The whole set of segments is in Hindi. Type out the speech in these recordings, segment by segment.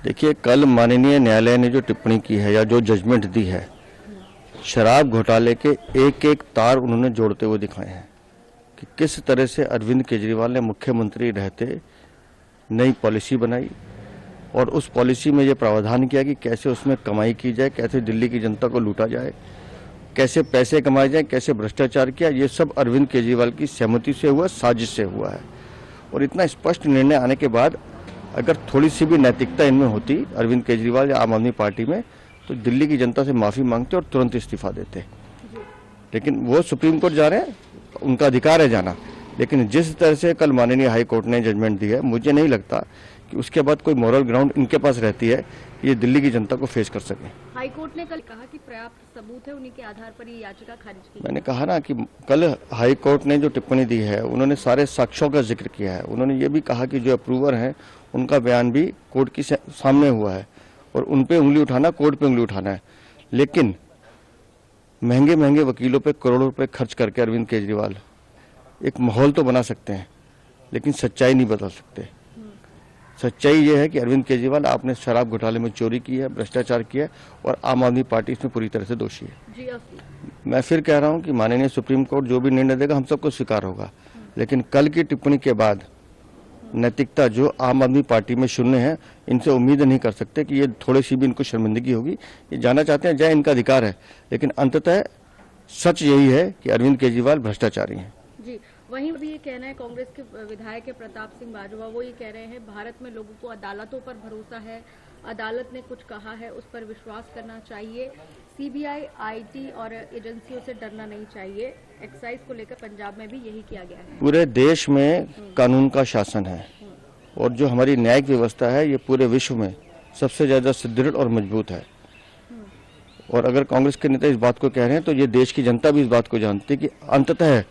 देखिए, कल माननीय न्यायालय ने जो टिप्पणी की है या जो जजमेंट दी है, शराब घोटाले के एक एक तार उन्होंने जोड़ते हुए दिखाए हैं कि किस तरह से अरविंद केजरीवाल ने मुख्यमंत्री रहते नई पॉलिसी बनाई और उस पॉलिसी में ये प्रावधान किया कि कैसे उसमें कमाई की जाए, कैसे दिल्ली की जनता को लूटा जाए, कैसे पैसे कमाए जाए, कैसे भ्रष्टाचार किया। ये सब अरविंद केजरीवाल की सहमति से हुआ, साजिश से हुआ है। और इतना स्पष्ट निर्णय आने के बाद अगर थोड़ी सी भी नैतिकता इनमें होती अरविंद केजरीवाल या आम आदमी पार्टी में, तो दिल्ली की जनता से माफी मांगते और तुरंत इस्तीफा देते। लेकिन वो सुप्रीम कोर्ट जा रहे हैं, उनका अधिकार है जाना। लेकिन जिस तरह से कल माननीय हाई कोर्ट ने जजमेंट दी है, मुझे नहीं लगता कि उसके बाद कोई मॉरल ग्राउंड इनके पास रहती है कि ये दिल्ली की जनता को फेस कर सके। हाई कोर्ट ने कल कहा कि पर्याप्त सबूत है, उन्हीं के आधार पर ये याचिका खारिज की। मैंने कहा ना कि कल हाई कोर्ट ने जो टिप्पणी दी है, उन्होंने सारे साक्ष्यों का जिक्र किया है। उन्होंने ये भी कहा कि जो अप्रूवर हैं उनका बयान भी कोर्ट के सामने हुआ है और उन पे उंगली उठाना, कोर्ट पे उंगली उठाना है। लेकिन महंगे महंगे वकीलों पे करोड़ों रुपए खर्च करके अरविंद केजरीवाल एक माहौल तो बना सकते हैं, लेकिन सच्चाई नहीं बदल सकते। सच्चाई ये है कि अरविंद केजरीवाल, आपने शराब घोटाले में चोरी की है, भ्रष्टाचार किया है और आम आदमी पार्टी इसमें पूरी तरह से दोषी है। मैं फिर कह रहा हूं कि माननीय सुप्रीम कोर्ट जो भी निर्णय देगा हम सबको स्वीकार होगा। लेकिन कल की टिप्पणी के बाद नैतिकता जो आम आदमी पार्टी में शून्य है, इनसे उम्मीद नहीं कर सकते कि ये थोड़ी सी भी इनको शर्मिंदगी होगी। ये जाना चाहते हैं, जाए, इनका अधिकार है। लेकिन अंततः सच यही है कि अरविंद केजरीवाल भ्रष्टाचारी हैं। जी, वहीं भी ये कहना है कांग्रेस के विधायक प्रताप सिंह बाजवा, वो ये कह रहे हैं भारत में लोगों को अदालतों पर भरोसा है, अदालत ने कुछ कहा है उस पर विश्वास करना चाहिए, सीबीआई, आईटी और एजेंसियों से डरना नहीं चाहिए। एक्साइज को लेकर पंजाब में भी यही किया गया है। पूरे देश में कानून का शासन है और जो हमारी न्यायिक व्यवस्था है ये पूरे विश्व में सबसे ज्यादा सुदृढ़ और मजबूत है। और अगर कांग्रेस के नेता इस बात को कह रहे हैं तो ये देश की जनता भी इस बात को जानती है कि अंततः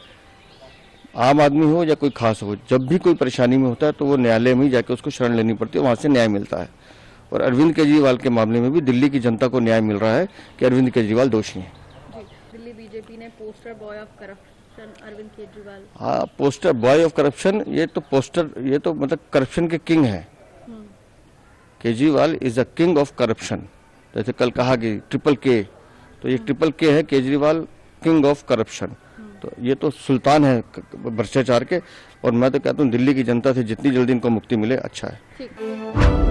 आम आदमी हो या कोई खास हो, जब भी कोई परेशानी में होता है तो वो न्यायालय में ही जाकर उसको शरण लेनी पड़ती है, वहां से न्याय मिलता है। और अरविंद केजरीवाल के मामले में भी दिल्ली की जनता को न्याय मिल रहा है कि अरविंद केजरीवाल दोषी हैं। दिल्ली बीजेपी ने poster boy of corruption Arvind Kejriwal. हाँ, पोस्टर बॉय ऑफ करप्शन, ये तो मतलब करप्शन के किंग है। Kejriwal is a king of corruption. जैसे कल कहा कि ट्रिपल के, तो ये ट्रिपल के है, केजरीवाल किंग ऑफ करप्शन। तो ये तो सुल्तान है भ्रष्टाचार के। और मैं तो कहता हूँ दिल्ली की जनता से जितनी जल्दी इनको मुक्ति मिले अच्छा है।